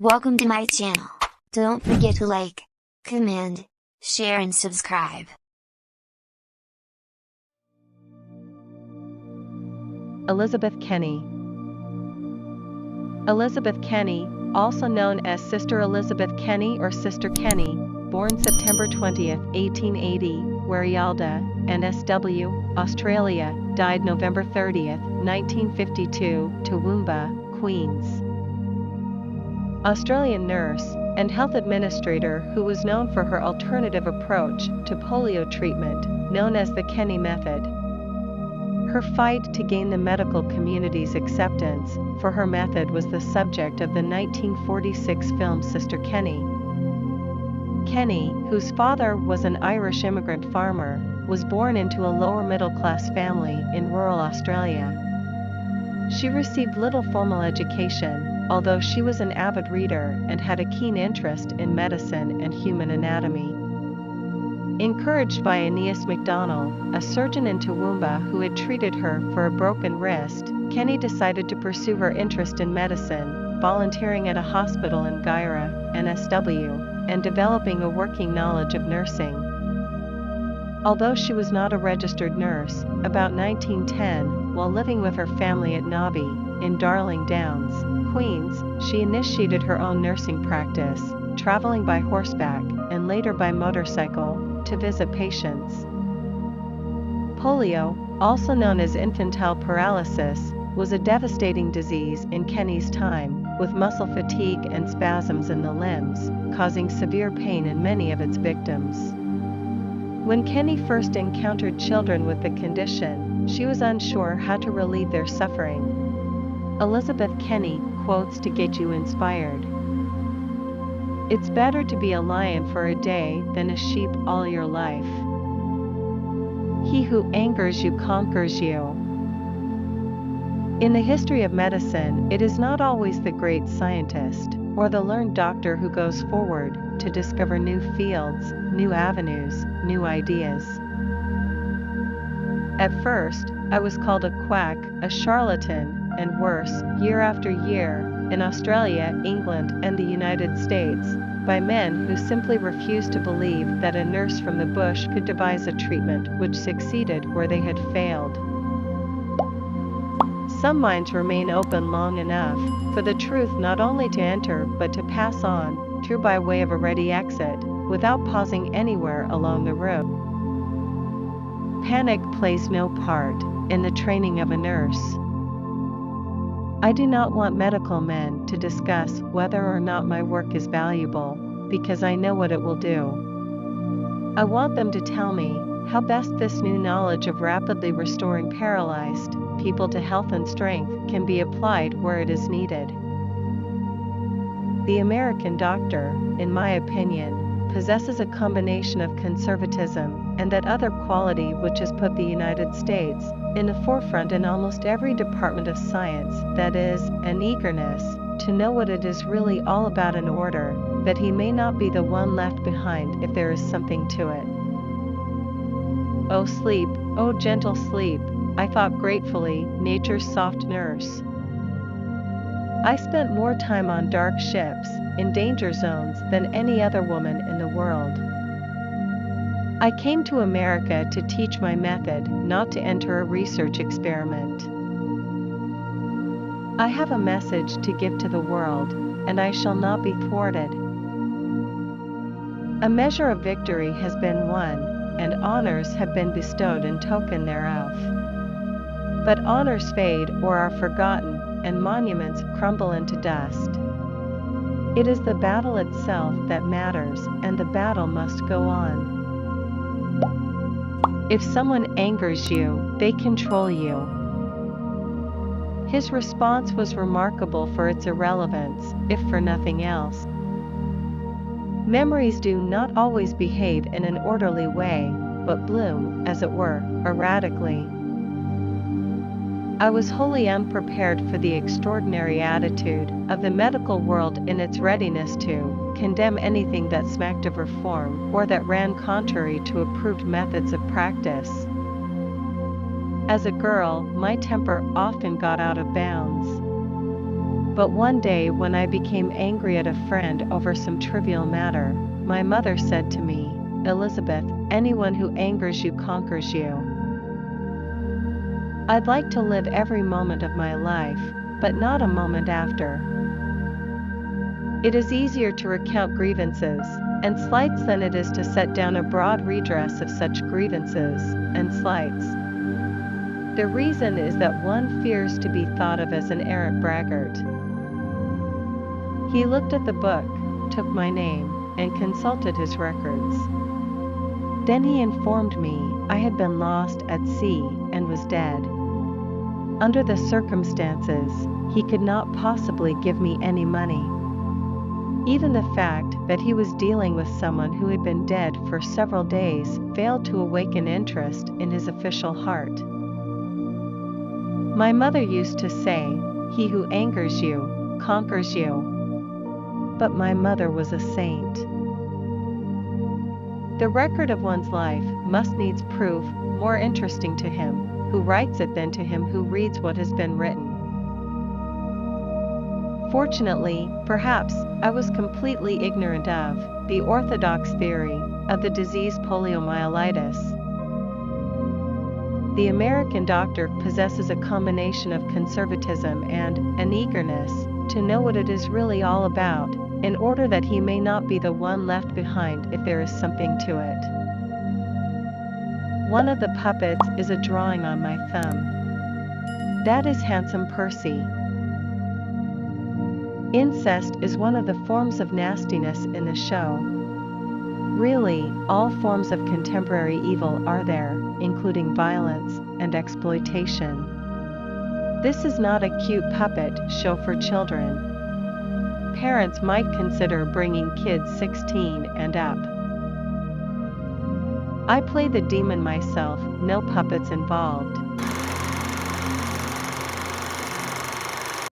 Welcome to my channel. Don't forget to like, comment, share and subscribe. Elizabeth Kenny. Elizabeth Kenny, also known as Sister Elizabeth Kenny or Sister Kenny, born September 20, 1880, Warialda, N.S.W, Australia, died November 30, 1952, Toowoomba, Queens. Australian nurse and health administrator who was known for her alternative approach to polio treatment, known as the Kenny method. Her fight to gain the medical community's acceptance for her method was the subject of the 1946 film Sister Kenny. Kenny, whose father was an Irish immigrant farmer, was born into a lower middle-class family in rural Australia. She received little formal education, although she was an avid reader and had a keen interest in medicine and human anatomy. Encouraged by Aeneas McDonnell, a surgeon in Toowoomba who had treated her for a broken wrist, Kenny decided to pursue her interest in medicine, volunteering at a hospital in Guyra, N.S.W, and developing a working knowledge of nursing. Although she was not a registered nurse, about 1910, while living with her family at Nobby, in Darling Downs, Queens, she initiated her own nursing practice, traveling by horseback and later by motorcycle to visit patients. Polio, also known as infantile paralysis, was a devastating disease in Kenny's time, with muscle fatigue and spasms in the limbs, causing severe pain in many of its victims. When Kenny first encountered children with the condition, she was unsure how to relieve their suffering. Elizabeth Kenny quotes to get you inspired. "It's better to be a lion for a day than a sheep all your life. He who angers you conquers you." In the history of medicine, it is not always the great scientist or the learned doctor who goes forward to discover new fields, new avenues, new ideas. At first, I was called a quack, a charlatan, and worse, year after year, in Australia, England, and the United States, by men who simply refused to believe that a nurse from the bush could devise a treatment which succeeded where they had failed. Some minds remain open long enough for the truth not only to enter but to pass on, through by way of a ready exit, without pausing anywhere along the route. Panic plays no part in the training of a nurse. I do not want medical men to discuss whether or not my work is valuable, because I know what it will do. I want them to tell me how best this new knowledge of rapidly restoring paralyzed people to health and strength can be applied where it is needed. The American doctor, in my opinion, possesses a combination of conservatism and that other quality which has put the United States in the forefront in almost every department of science, that is, an eagerness to know what it is really all about in order that he may not be the one left behind if there is something to it. "Oh sleep, oh gentle sleep," I thought gratefully, nature's soft nurse. I spent more time on dark ships, in danger zones, than any other woman in the world. I came to America to teach my method, not to enter a research experiment. I have a message to give to the world, and I shall not be thwarted. A measure of victory has been won, and honors have been bestowed in token thereof. But honors fade or are forgotten, and monuments crumble into dust. It is the battle itself that matters, and the battle must go on. If someone angers you, they control you. His response was remarkable for its irrelevance, if for nothing else. Memories do not always behave in an orderly way, but bloom, as it were, erratically. I was wholly unprepared for the extraordinary attitude of the medical world in its readiness to condemn anything that smacked of reform or that ran contrary to approved methods of practice. As a girl, my temper often got out of bounds. But one day when I became angry at a friend over some trivial matter, my mother said to me, "Elizabeth, anyone who angers you conquers you." I'd like to live every moment of my life, but not a moment after. It is easier to recount grievances and slights than it is to set down a broad redress of such grievances and slights. The reason is that one fears to be thought of as an arrant braggart. He looked at the book, took my name, and consulted his records. Then he informed me I had been lost at sea and was dead. Under the circumstances, he could not possibly give me any money. Even the fact that he was dealing with someone who had been dead for several days failed to awaken interest in his official heart. My mother used to say, "He who angers you, conquers you." But my mother was a saint. The record of one's life must needs prove more interesting to him who writes it than to him who reads what has been written. Fortunately, perhaps, I was completely ignorant of the orthodox theory of the disease poliomyelitis. The American doctor possesses a combination of conservatism and an eagerness to know what it is really all about, in order that he may not be the one left behind if there is something to it. One of the puppets is a drawing on my thumb. That is handsome Percy. Incest is one of the forms of nastiness in the show. Really, all forms of contemporary evil are there, including violence and exploitation. This is not a cute puppet show for children. Parents might consider bringing kids 16 and up. I play the demon myself, no puppets involved.